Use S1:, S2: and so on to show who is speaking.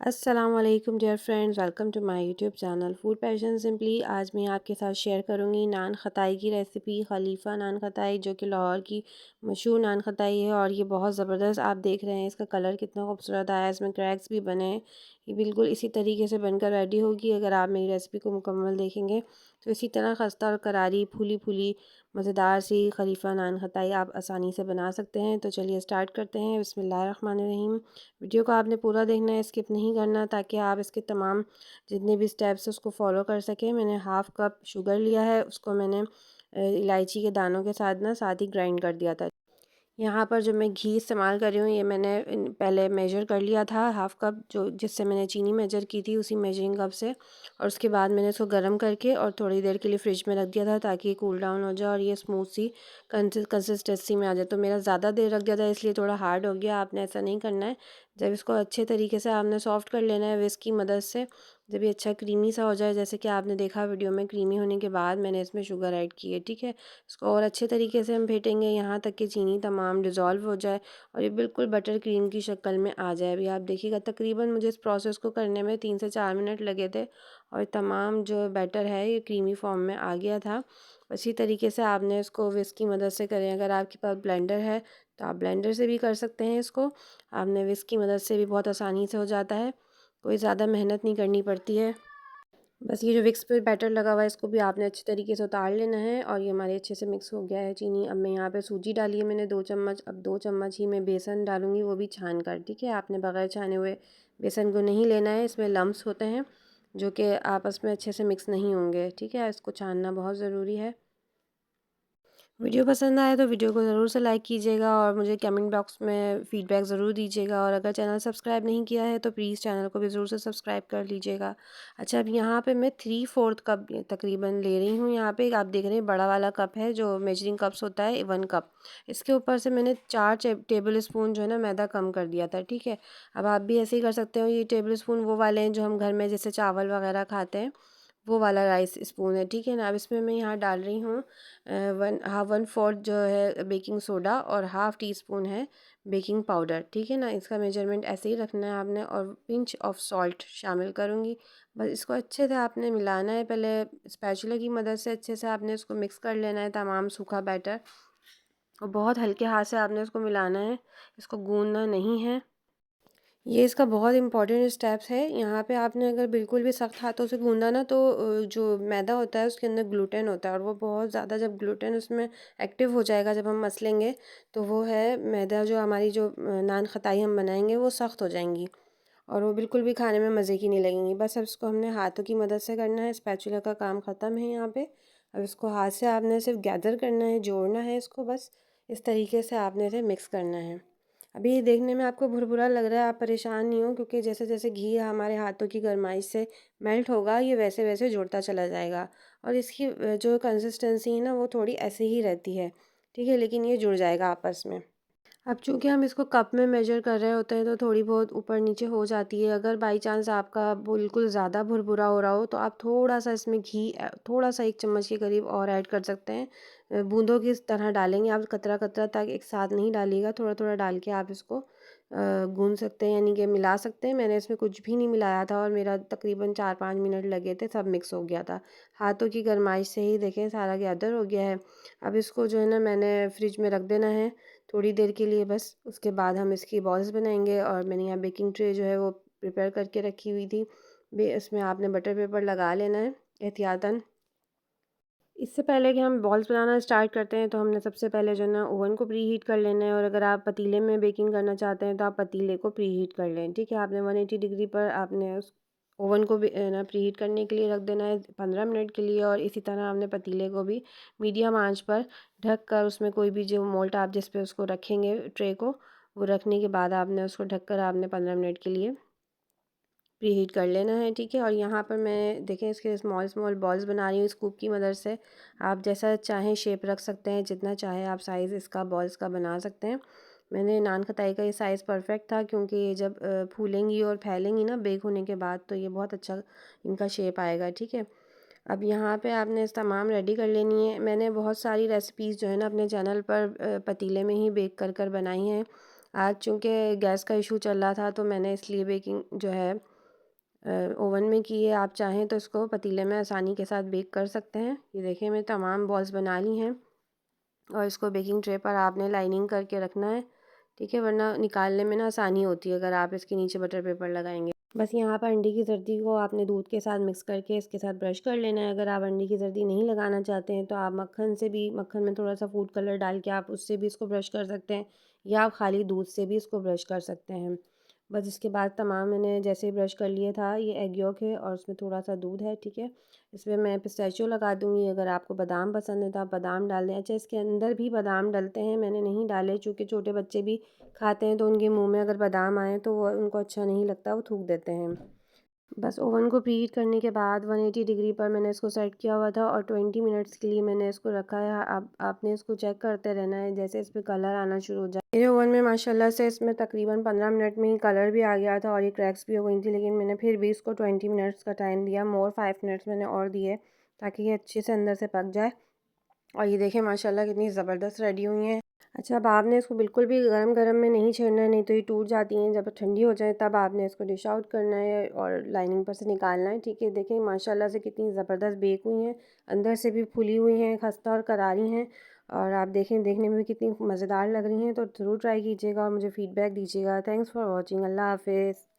S1: अस्सलाम वालेकुम dear friends, welcome to my YouTube channel food passion simply. आज मैं आपके साथ शेयर करूंगी नान खताई की रेसिपी। खलीफा नान खताई जो कि लाहौर की मशहूर नान खताई है और ये बहुत ज़बरदस्त आप देख रहे हैं इसका कलर कितना खूबसूरत आया है, इसमें क्रैक्स भी बने हैं। ये बिल्कुल इसी तरीके से बनकर रेडी होगी अगर आप मेरी रेसिपी को मुकम्मल देखेंगे तो इसी तरह खस्ता और करारी फूली फूली मज़ेदार सी खलीफा नान खताई आप आसानी से बना सकते हैं। तो चलिए स्टार्ट करते हैं। बिस्मिल्लाहिर्रहमानिर्रहीम। वीडियो को आपने पूरा देखना है, स्किप नहीं करना, ताकि आप इसके तमाम जितने भी स्टेप्स उसको फॉलो कर सकें। मैंने हाफ़ कप शुगर लिया है, उसको मैंने इलायची के दानों के साथ ही ग्राइंड कर दिया था। यहाँ पर जो मैं घी इस्तेमाल कर रही हूँ ये मैंने पहले मेजर कर लिया था, हाफ़ कप जो जिससे मैंने चीनी मेजर की थी उसी मेजरिंग कप से। और उसके बाद मैंने इसको गर्म करके और थोड़ी देर के लिए फ्रिज में रख दिया था ताकि ये कूल डाउन हो जाए और ये स्मूथ सी कंसिस्टेंसी में आ जाए। तो मेरा ज़्यादा देर रख दिया था इसलिए थोड़ा हार्ड हो गया। आपने ऐसा नहीं करना है। जब इसको अच्छे तरीके से आपने सॉफ्ट कर लेना है विस्क की मदद से। जब ये अच्छा क्रीमी सा हो जाए, जैसे कि आपने देखा वीडियो में, क्रीमी होने के बाद मैंने इसमें शुगर ऐड की है। ठीक है, इसको और अच्छे तरीके से हम फेंटेंगे यहाँ तक कि चीनी तमाम डिज़ोल्व हो जाए और ये बिल्कुल बटर क्रीम की शक्ल में आ जाए। अभी आप देखिएगा, तकरीबन मुझे इस प्रोसेस को करने में 3 से 4 मिनट लगे थे और तमाम जो बैटर है ये क्रीमी फॉर्म में आ गया था। इसी तरीके से आपने इसको विस्क की मदद से करें। अगर आपके पास ब्लेंडर है तो आप ब्लेंडर से भी कर सकते हैं इसको। आपने विस्क की मदद से भी बहुत आसानी से हो जाता है, कोई ज़्यादा मेहनत नहीं करनी पड़ती है। बस ये जो विक्स पे बैटर लगा हुआ है इसको भी आपने अच्छे तरीके से उतार लेना है और ये हमारे अच्छे से मिक्स हो गया है चीनी। अब मैं यहाँ पे सूजी डाली है मैंने 2 चम्मच। अब 2 चम्मच ही मैं बेसन डालूँगी, वो भी छान कर। ठीक है, आपने बगैर छाने हुए बेसन को नहीं लेना है, इसमें लम्स होते हैं जो कि आपस में अच्छे से मिक्स नहीं होंगे। ठीक है, इसको छानना बहुत ज़रूरी है। वीडियो पसंद आए तो वीडियो को ज़रूर से लाइक कीजिएगा और मुझे कमेंट बॉक्स में फ़ीडबैक ज़रूर दीजिएगा। और अगर चैनल सब्सक्राइब नहीं किया है तो प्लीज़ चैनल को भी ज़रूर से सब्सक्राइब कर लीजिएगा। अच्छा, अब यहाँ पे मैं 3/4 कप तकरीबन ले रही हूँ। यहाँ पे आप देख रहे हैं बड़ा वाला कप है जो मेजरिंग कप्स होता है, 1 कप। इसके ऊपर से मैंने 4 टेबल स्पून जो है ना मैदा कम कर दिया था। ठीक है, अब आप भी ऐसे ही कर सकते हो। ये टेबल स्पून वो वाले हैं जो हम घर में जैसे चावल वगैरह खाते हैं, वो वाला राइस स्पून है। ठीक है ना, अब इसमें मैं यहाँ डाल रही हूँ 1/4 जो है बेकिंग सोडा और हाफ़ टी स्पून है बेकिंग पाउडर। ठीक है ना, इसका मेजरमेंट ऐसे ही रखना है आपने। और पिंच ऑफ सॉल्ट शामिल करूँगी। बस इसको अच्छे से आपने मिलाना है, पहले स्पैचुला की मदद से अच्छे से आपने इसको मिक्स कर लेना है तमाम सूखा बैटर। और बहुत हल्के हाथ से आपने इसको मिलाना है, इसको गूंदना नहीं है। ये इसका बहुत इंपॉर्टेंट स्टेप्स है। यहाँ पे आपने अगर बिल्कुल भी सख्त हाथों से गूंदा ना तो जो मैदा होता है उसके अंदर ग्लूटेन होता है और वो बहुत ज़्यादा, जब ग्लूटेन उसमें एक्टिव हो जाएगा जब हम मसलेंगे तो वो है मैदा, जो हमारी जो नान खताई हम बनाएंगे वो सख्त हो जाएंगी और वो बिल्कुल भी खाने में मज़े की नहीं लगेंगी। बस अब इसको हमने हाथों की मदद से करना है, स्पैचुला का काम ख़त्म है यहाँ पे। अब इसको हाथ से आपने सिर्फ गैदर करना है, जोड़ना है इसको, बस इस तरीके से आपने इसे मिक्स करना है। अभी ये देखने में आपको भुरभुरा लग रहा है, आप परेशान नहीं हो, क्योंकि जैसे जैसे घी हमारे हाथों की गरमाइश से मेल्ट होगा ये वैसे वैसे जुड़ता चला जाएगा। और इसकी जो कंसिस्टेंसी है ना वो थोड़ी ऐसे ही रहती है। ठीक है, लेकिन ये जुड़ जाएगा आपस में। अब चूँकि हम इसको कप में मेजर कर रहे होते हैं तो थोड़ी बहुत ऊपर नीचे हो जाती है। अगर बाई चांस आपका बिल्कुल ज़्यादा भुरभुरा हो रहा हो तो आप थोड़ा सा इसमें घी थोड़ा सा 1 चम्मच के करीब और ऐड कर सकते हैं। बूंदों की तरह डालेंगे आप, कतरा कतरा तक एक साथ नहीं डालिएगा, थोड़ा थोड़ा डाल के आप इसको गूंद सकते हैं, यानी कि मिला सकते हैं। मैंने इसमें कुछ भी नहीं मिलाया था और मेरा तकरीबन 4-5 मिनट लगे थे, सब मिक्स हो गया था। हाथों की गरमाइश से ही देखें सारा गैदर हो गया है। अब इसको जो है ना मैंने फ्रिज में रख देना है थोड़ी देर के लिए बस। उसके बाद हम इसकी बॉल्स बनाएंगे। और मैंने यहाँ बेकिंग ट्रे जो है वो प्रिपेयर करके रखी हुई थी। इसमें आपने बटर पेपर लगा लेना है एहतियातन। इससे पहले कि हम बॉल्स बनाना स्टार्ट करते हैं तो हमने सबसे पहले जो है ना ओवन को प्री हीट कर लेना है। और अगर आप पतीले में बेकिंग करना चाहते हैं तो आप पतीले को प्री हीट कर लें। ठीक है, आपने 180 डिग्री पर आपने उस ओवन को भी ना प्री हीट करने के लिए रख देना है 15 मिनट के लिए। और इसी तरह आपने पतीले को भी मीडियम आंच पर ढक कर, उसमें कोई भी जो मोल्ड आप जिस पे उसको रखेंगे ट्रे को, वो रखने के बाद आपने उसको ढककर आपने 15 मिनट के लिए प्री हीट कर लेना है। ठीक है, और यहाँ पर मैं देखें इसके स्मॉल स्मॉल बॉल्स बना रही हूँ स्कूप की मदद से। आप जैसा चाहें शेप रख सकते हैं, जितना चाहे आप साइज़ इसका बॉल्स का बना सकते हैं। मैंने नान खताई का ये साइज़ परफेक्ट था, क्योंकि ये जब फूलेंगी और फैलेंगी ना बेक होने के बाद तो ये बहुत अच्छा इनका शेप आएगा। ठीक है, अब यहाँ पे आपने इस तमाम रेडी कर लेनी है। मैंने बहुत सारी रेसिपीज़ जो है ना अपने चैनल पर पतीले में ही बेक कर बनाई हैं। आज चूँकि गैस का इशू चल रहा था तो मैंने इसलिए बेकिंग जो है ओवन में की है। आप चाहें तो इसको पतीले में आसानी के साथ बेक कर सकते हैं। ये देखिए मैं तमाम बॉल्स बना ली हैं और इसको बेकिंग ट्रे पर आपने लाइनिंग करके रखना है, ठीक है, वरना निकालने में ना आसानी होती है अगर आप इसके नीचे बटर पेपर लगाएंगे। बस यहाँ पर अंडे की जर्दी को आपने दूध के साथ मिक्स करके इसके साथ ब्रश कर लेना है। अगर आप अंडे की जर्दी नहीं लगाना चाहते हैं तो आप मक्खन में थोड़ा सा फूड कलर डाल के आप उससे भी इसको ब्रश कर सकते हैं, या आप खाली दूध से भी इसको ब्रश कर सकते हैं। बस इसके बाद तमाम मैंने जैसे ब्रश कर लिया था, ये एग यॉक है और उसमें थोड़ा सा दूध है, ठीक है। इसमें मैं पिस्ताचियो लगा दूँगी, अगर आपको बादाम पसंद है तो आप बादाम डाल दें। अच्छा, इसके अंदर भी बादाम डलते हैं, मैंने नहीं डाले चूँकि छोटे बच्चे भी खाते हैं तो उनके मुँह में अगर बादाम आए तो वो उनको अच्छा नहीं लगता, वो थूक देते हैं। बस ओवन को प्रीहीट करने के बाद 180 डिग्री पर मैंने इसको सेट किया हुआ था और 20 मिनट्स के लिए मैंने इसको रखा है। अब आपने इसको चेक करते रहना है जैसे इस पे कलर आना शुरू हो जाए। मेरे ओवन में माशाल्लाह से इसमें तकरीबन 15 मिनट में ही कलर भी आ गया था और ये क्रैक्स भी हो गई थी, लेकिन मैंने फिर भी इसको 20 मिनट्स का टाइम दिया, मोर 5 मिनट्स मैंने और दिए ताकि ये अच्छे से अंदर से पक जाए। और ये देखें माशाल्लाह कितनी ज़बरदस्त रेडी हुई हैं। अच्छा, अब आपने इसको बिल्कुल भी गरम-गरम में नहीं छेड़ना है, नहीं तो ये टूट जाती हैं। जब ठंडी हो जाए तब आपने इसको डिश आउट करना है और लाइनिंग पर से निकालना है, ठीक है। देखें माशाल्लाह से कितनी ज़बरदस्त बेक हुई हैं, अंदर से भी फुली हुई हैं, खस्ता और करारी हैं। और आप देखें, देखने में भी कितनी मज़ेदार लग रही हैं। तो ज़रूर ट्राई कीजिएगा और मुझे फ़ीडबैक दीजिएगा। Thanks for watching. अल्लाह हाफ़िज़।